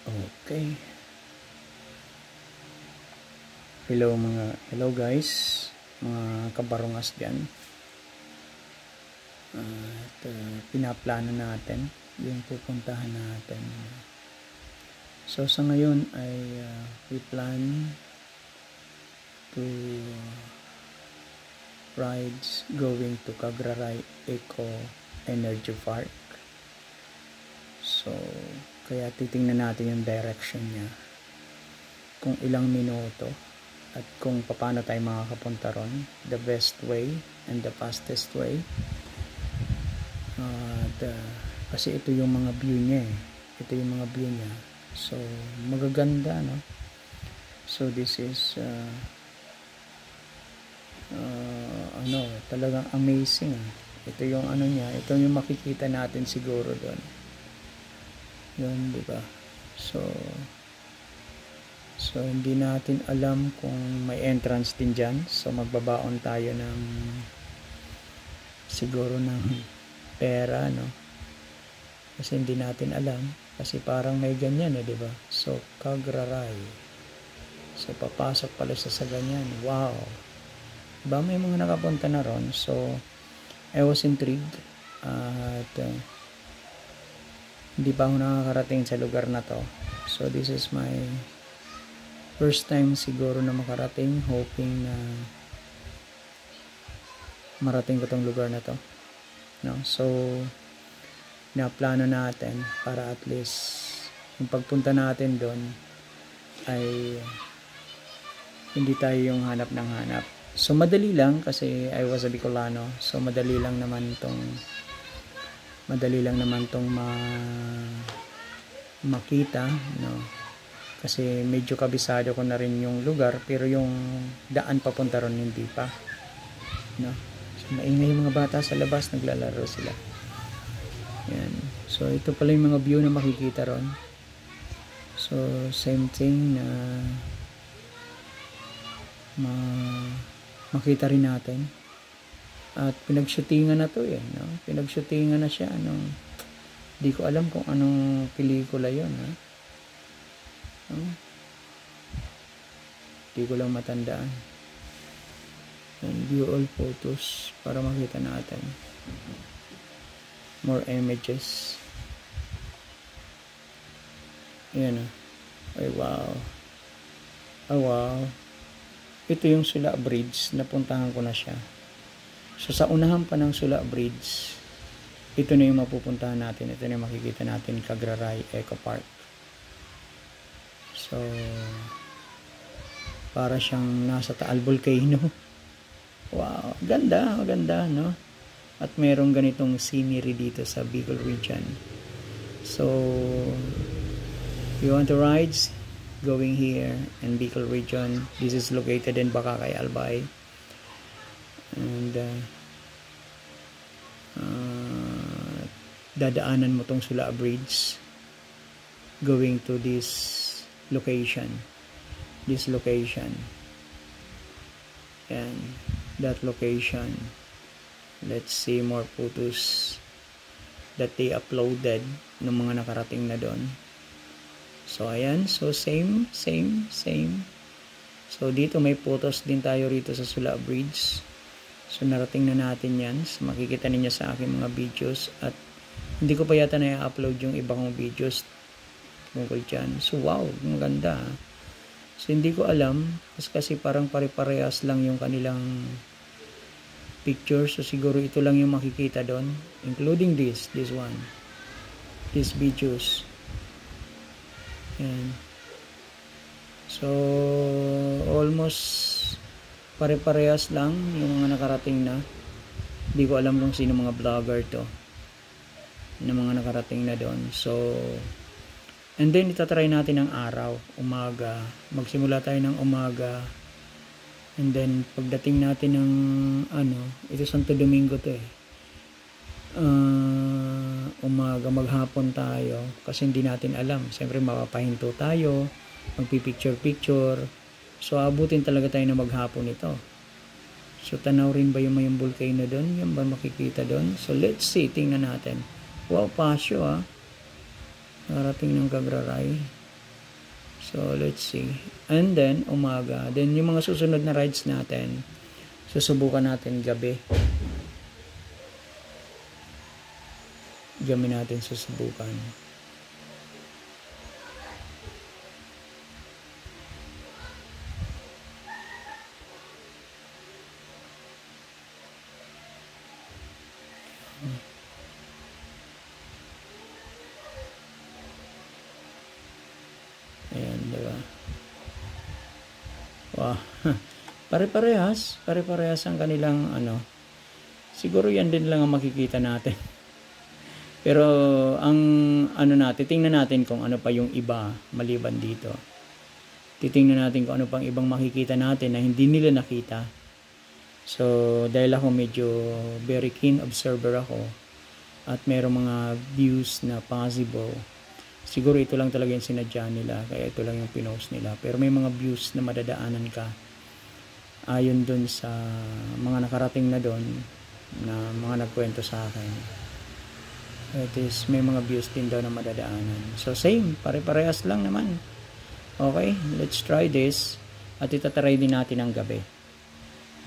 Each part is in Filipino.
Okay. Hello guys, mga kabarungas dyan. At pinaplano natin yung pupuntahan natin. So sa ngayon ay we plan to rides going to Cagraray Eco Energy Park. So kaya titingnan natin yung direction niya, kung ilang minuto at kung paano tayo makakapunta ron, the best way and the fastest way. Kasi ito yung mga view niya ito yung mga view niya, so magaganda, no? So this is talagang amazing. Ito yung niya, ito yung makikita natin siguro doon. Yun, di ba? So hindi natin alam kung may entrance din dyan. So magbabaon tayo ng siguro ng pera, no? Kasi hindi natin alam. Kasi parang may ganyan, di ba? So Cagraray. So papasok pala sa ganyan. Wow! Diba may mga nakapunta na ron? So I was intrigued. At hindi pa ako nakakarating sa lugar na to. So this is my first time siguro na makarating, hoping na marating ko tong lugar na to, no? So naplano natin para at least yung pagpunta natin doon ay hindi tayo yung hanap ng hanap. So madali lang kasi I was a Bicolano, so madali lang naman tong makita, no? Kasi medyo kabisado ko na rin yung lugar, pero yung daan papunta ron hindi pa, no? So maingay yung mga bata sa labas, naglalaro sila. Yan. So ito pala yung mga view na makikita ron. So same thing na makita rin natin. At pinagshootingan na to no? Pinagshootingan na siya. Di ko alam kung anong pelikula yun, ha? Di ko lang matandaan. And view all photos para makita natin more images. Ayan, ay wow. Oh wow. Ito yung Sula Bridge, napuntahan ko na siya. So sa unahan pa ng Sula Bridge, ito na yung mapupuntahan natin. Ito na yung makikita natin, Cagraray Eco Park. So para siyang nasa Taal Volcano. Wow, ganda, maganda, no? At merong ganitong scenery dito sa Bicol region. So you want to rides going here in Bicol region. This is located in Bacacay, Albay. And dadaanan mo tong Sula Bridge going to this location and that location. Let's see more photos that they uploaded ng mga nakarating na doon. So ayan, so same. So dito may photos din tayo rito sa Sula Bridge. So narating na natin yan. So makikita ninyo sa aking mga videos. At hindi ko pa yata na i-upload yung iba kong videos tungkol dyan. So wow, maganda. So hindi ko alam. Kasi parang pare-parehas lang yung kanilang pictures. So siguro ito lang yung makikita doon. Including this one. These videos. Yan. So almost pare-parehas lang yung mga nakarating na. Hindi ko alam kung sino mga vlogger to na mga nakarating na doon. So and then itatry natin ng araw, umaga. Magsimula tayo ng umaga. And then pagdating natin ng ito Santo Domingo to umaga, maghapon tayo kasi hindi natin alam. Siyempre mapapahinto tayo, magpipicture. So abutin talaga tayo na maghapon ito. So tanaw rin ba yung mayong volcano doon? Yan ba makikita doon? So let's see, tingnan natin. Wow, pasyo, Narating ng Cagraray. So, let's see. And then, umaga. Then, yung mga susunod na rides natin, susubukan natin gabi. Gabi natin susubukan. Ayan, diba? Wow. Pare-parehas ang kanilang ano. Siguro yan din lang ang makikita natin. Pero ang ano natin, tingnan natin kung ano pa yung iba maliban dito. Titingnan natin kung ano pang ibang makikita natin na hindi nila nakita. So, dahil ako medyo very keen observer ako at merong mga views na possible, siguro ito lang talaga yung sinadya nila, kaya ito lang yung pinost nila. Pero may mga views na madadaanan ka ayon dun sa mga nakarating na dun na mga nagkwento sa akin. It is, may mga views din daw na madadaanan. So same, pare-parehas lang naman. Okay, let's try this. At itatry din natin ang gabi.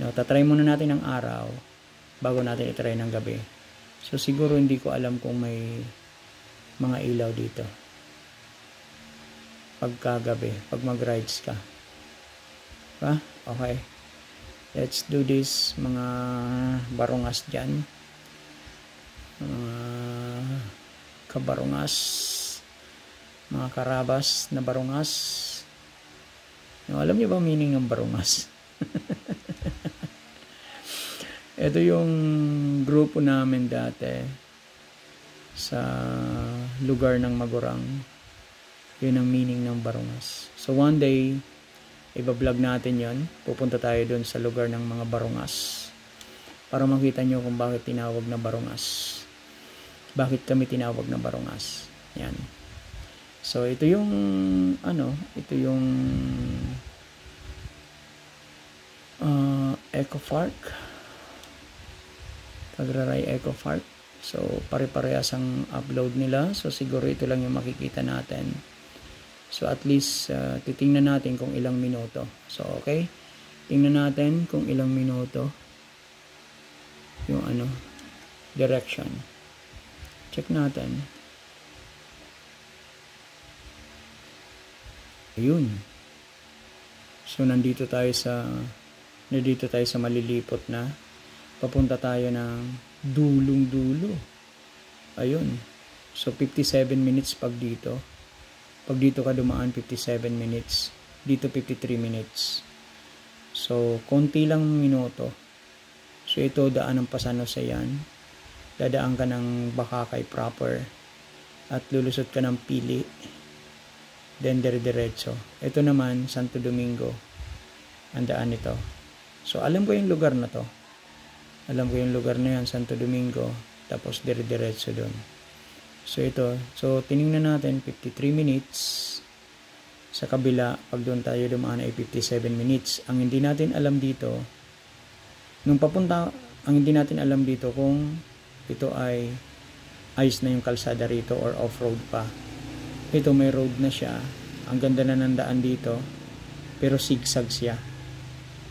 No, tatry muna natin ang araw bago natin itry ng gabi. So siguro hindi ko alam kung may mga ilaw dito pagkagabi, pag mag-rides ka. Diba? Okay. Let's do this, mga barungas dyan. Kabarungas. Mga karabas na barungas. No, alam niyo ba meaning ng barungas? Ito yung grupo namin dati sa lugar ng Magurang. Yun ang meaning ng barungas. So one day, iba-vlog natin yon. Pupunta tayo dun sa lugar ng mga barungas para makita nyo kung bakit tinawag na barungas. Bakit kami tinawag na barungas. Yan. So ito yung ano, ito yung Eco Park. Pagraray Eco Park. So pare-parehas ang upload nila. So siguro ito lang yung makikita natin. So at least titingnan natin kung ilang minuto. So okay. Tingnan natin kung ilang minuto yung ano, direction. Check natin. Ayun. So nandito tayo sa malilipot na. Papunta tayo ng dulong-dulo. Ayun. So 57 minutes pag dito. Pag dito ka dumaan, 57 minutes. Dito 53 minutes. So konti lang minuto. So ito daan ng Pasanosa yan. Dadaan ka ng Bakakay proper. At lulusot ka ng Pili. Then dire-diretso. Ito naman Santo Domingo. Ang daan nito. So alam ko yung lugar na to. Alam ko yung lugar na yan, Santo Domingo. Tapos dire-diretso doon. So ito. So tiningnan natin 53 minutes. Sa kabila, pag doon tayo dumaan ay 57 minutes. Ang hindi natin alam dito, ang hindi natin alam dito kung ito ay ayos na yung kalsada rito or off-road pa. Ito may road na siya. Ang ganda na ng daan dito. Pero zigzag siya.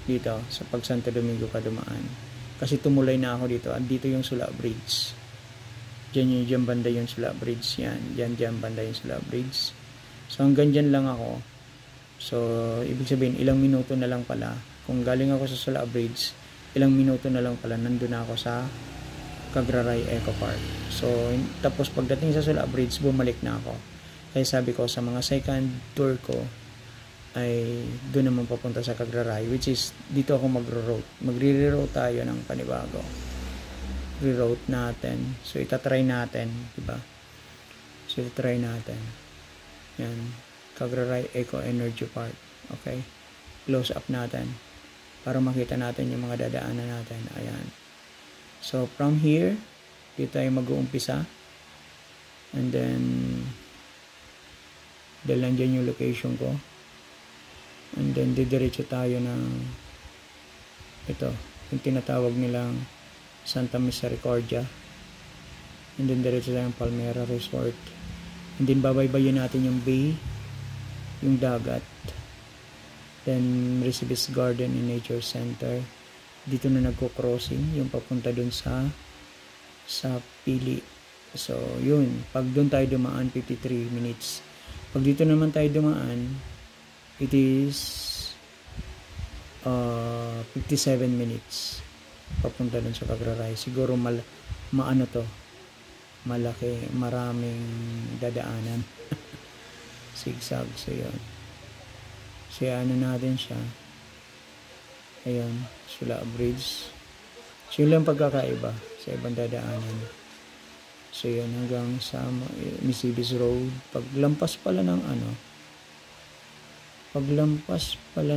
Dito sa pag Santo Domingo ka dumaan. Kasi tumulay na ako dito. At dito yung Sula Bridge. Diyan banda yung Sula Bridge. Yan. Diyan banda yung Sula Bridge. So hanggang dyan lang ako. So ibig sabihin ilang minuto na lang pala. Kung galing ako sa Sula Bridge, ilang minuto na lang pala nandun ako sa Cagraray Eco Park. So tapos pagdating sa Sula Bridge, bumalik na ako. Kaya sabi ko sa mga second tour ko ay doon naman papunta sa Cagraray, which is dito ako magro-route. Magre-route tayo ng panibago. Re-route natin. So itatry natin, diba? So itatry natin. Yan, Cagraray Eco Energy Park. Okay? Close up natin para makita natin yung mga dadaanan natin. Ayan. So from here, dito tayo mag-uumpisa. And then dahil nandiyan yung location ko. And then didiretso tayo ng ito, yung tinatawag nilang Santa Misericordia. And then diretso tayo ng Palmera Resort. And then babaybayin natin yung bay. yung dagat. Then Mercedes Garden and Nature Center. Dito na nagko-crossing yung papunta dun sa Pili. So yun, pag dun tayo dumaan 53 minutes. Pag dito naman tayo dumaan, it is 57 minutes papunta dun sa Pagraray. Siguro maano to, malaki, maraming dadaanan. Zigzag. So yun, so ano natin siya, ayun, Sula Bridge. So yun lang pagkakaiba sa ibang dadaanan. So yun, hanggang sa Misibis Road. Paglampas pala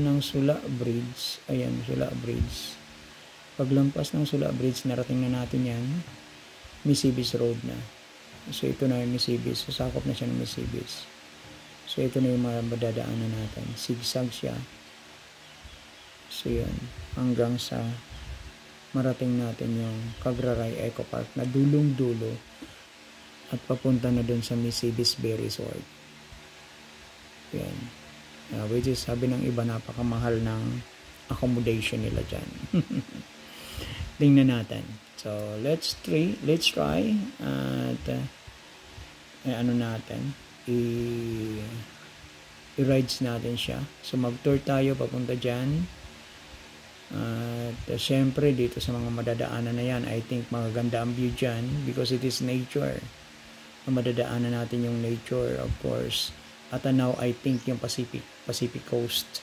ng Sula Bridge, ayan, Sula Bridge. Paglampas ng Sula Bridge, narating na natin yan, Misibis Road na. So ito na yung Misibis, sasakop na siya ng Misibis. So ito na yung mga madadaanan natin, zigzag siya. So yun, hanggang sa marating natin yung Pagraray Eco Park na dulong-dulo at papunta na dun sa Misibis Bay Resort. Yan. Which is, sabi ng iba, napakamahal ng accommodation nila dyan. Tingnan natin. So let's try at ano natin, i-rides natin siya. So mag-tour tayo papunta dyan. At syempre dito sa mga madadaanan na yan, I think magaganda ang view dyan because it is nature. Madadaanan natin yung nature, of course. At now I think yung Pacific Coast,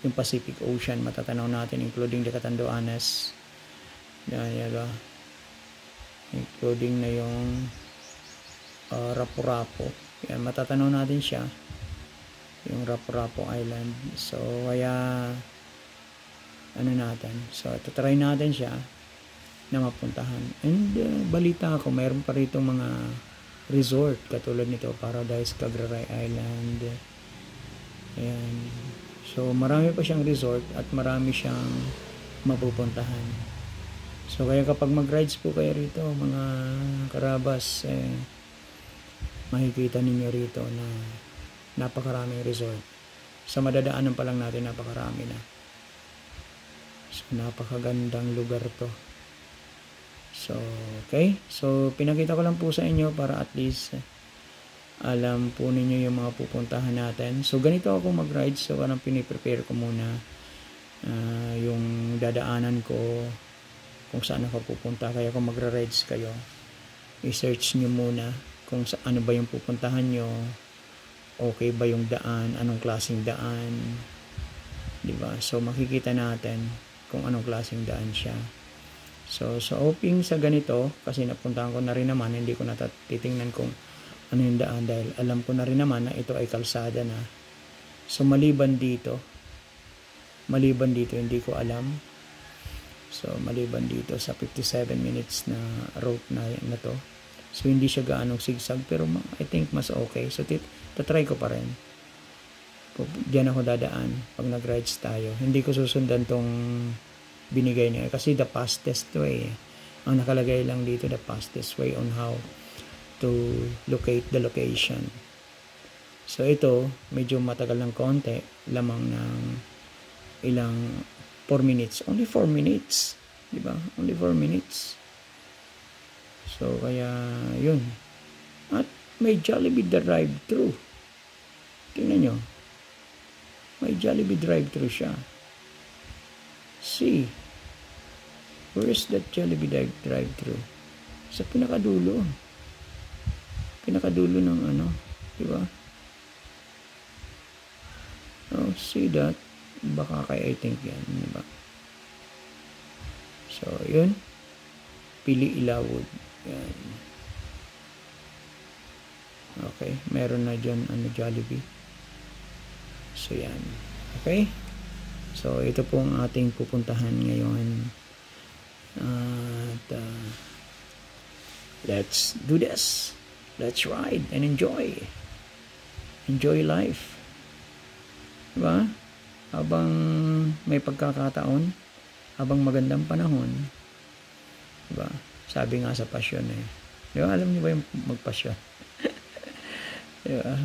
yung Pacific Ocean matatanaw natin, including the Catanduanes. Yan, including na yung Rapu-Rapu. Yan, matatanaw natin siya, yung Rapu-Rapu Island. So kaya ano natin, so try natin siya na mapuntahan. And balita ko, mayroon pa rito mga resort katulad nito, Paradise Pagraray Island. Ayan. So marami pa siyang resort at marami siyang mapupuntahan. So kaya kapag mag-rides po kayo rito, mga karabas, makikita ninyo rito na napakaraming resort. Sa madadaanan pa lang natin, napakarami na. So napakagandang lugar to. So okay, so pinakita ko lang po sa inyo para at least alam po ninyo yung mga pupuntahan natin. So ganito ako mag-ride. So parang piniprepare ko muna yung dadaanan ko, kung saan ako pupunta. Kaya kung magra-rides kayo, i-search nyo muna kung ano ba yung pupuntahan nyo, okay ba yung daan, anong klaseng daan, diba? So makikita natin kung anong klaseng daan siya. So hoping sa ganito, kasi napuntahan ko na rin naman, hindi ko natatitingnan kung ano yung daan dahil alam ko na rin naman na ito ay kalsada na. So maliban dito hindi ko alam. So maliban dito sa 57 minutes na route na to, so hindi siya gaanong zigzag, pero I think mas okay. So tatry ko pa rin. Diyan ako dadaan pag nag-rides tayo. Hindi ko susundan tong binigay niya kasi the fastest way. Ang nakalagay lang dito, the fastest way on how to locate the location. So ito, medyo matagal ng konti, lamang ng ilang 4 minutes. Only 4 minutes. Diba? Only 4 minutes. So kaya yun. At may Jollibee drive-thru. Tingnan nyo. May Jollibee drive-thru siya. See, where is that Jollibee drive-thru? Sa pinakadulo. Pinakadulo ng ano, di ba? Oh, see that? Baka kay I think yan, di ba? So, yun. Pili Ilawod. Yan. Okay, meron na dyan Jollibee. So yan. Okay, so ito po ang ating pupuntahan ngayon at let's do this. Let's ride and enjoy life, diba? Habang may pagkakataon, habang magandang panahon, diba? Sabi nga sa pasyon diba? Alam niyo ba yung magpasyon? Diba?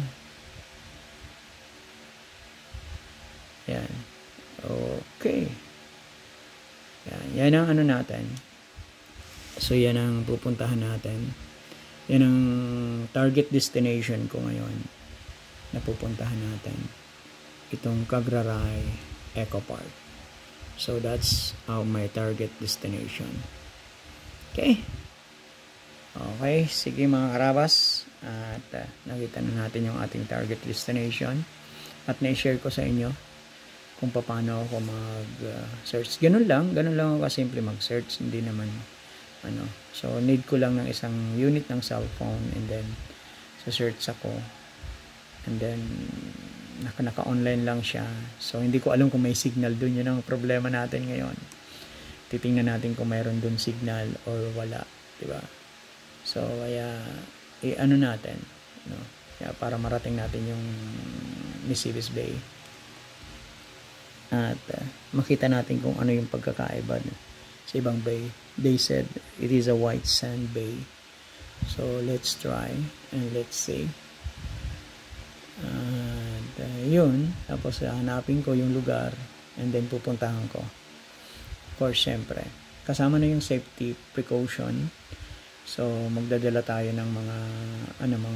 Ayan ang ano natin. So, yan ang pupuntahan natin. Yan ang target destination ko ngayon na pupuntahan natin. Itong Cagraray Eco Park. So, that's my target destination. Okay. Okay, sige mga karabas. At nakita na natin yung ating target destination. At na-share ko sa inyo kung paano ako mag-search. Ganun lang ako kasimple mag-search. Hindi naman, So, need ko lang ng isang unit ng cellphone and then, search ako. And then, naka-online lang siya. So, hindi ko alam kung may signal dun. Yun ang problema natin ngayon. Titingnan natin kung mayroon dun signal or wala. Diba? So, kaya, natin. Kaya para marating natin yung Nisibis Bay. At makita natin kung ano yung pagkakaiba sa ibang bay. They said it is a white sand bay. So, let's try and let's see. And yun. Tapos, hanapin ko yung lugar and then pupuntahan ko. Of course, syempre. Kasama na yung safety precaution. So, magdadala tayo ng mga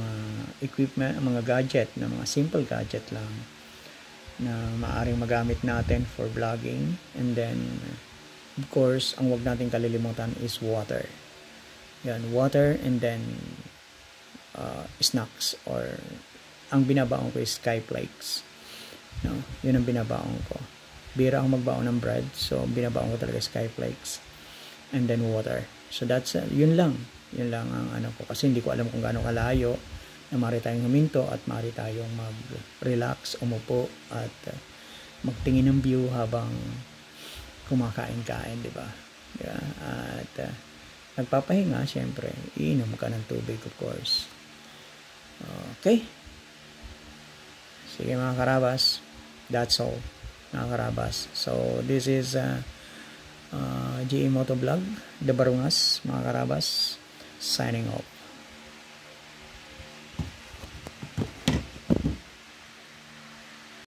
equipment, mga gadget, na mga simple gadget lang na maaring magamit natin for vlogging. And then, of course, ang wag natin kalilimutan is water. Yan, water and then snacks or ang binabaon ko is Skyflakes. Yun ang binabaon ko. Bira ako magbaon ng bread, so binabaon ko talaga Skyflakes. And then water. So, that's, yun lang. Yun lang ang ko. Kasi hindi ko alam kung gaano kalayo na maaari tayong huminto at maaari tayong mag-relax, umupo at magtingin ng view habang kumakain-kain, di ba? Yeah. At nagpapahinga, syempre, iinom ka ng tubig, of course. Okay? Sige mga karabas, that's all, mga karabas. So, this is GE Motovlog, The Barungas, mga karabas, signing off.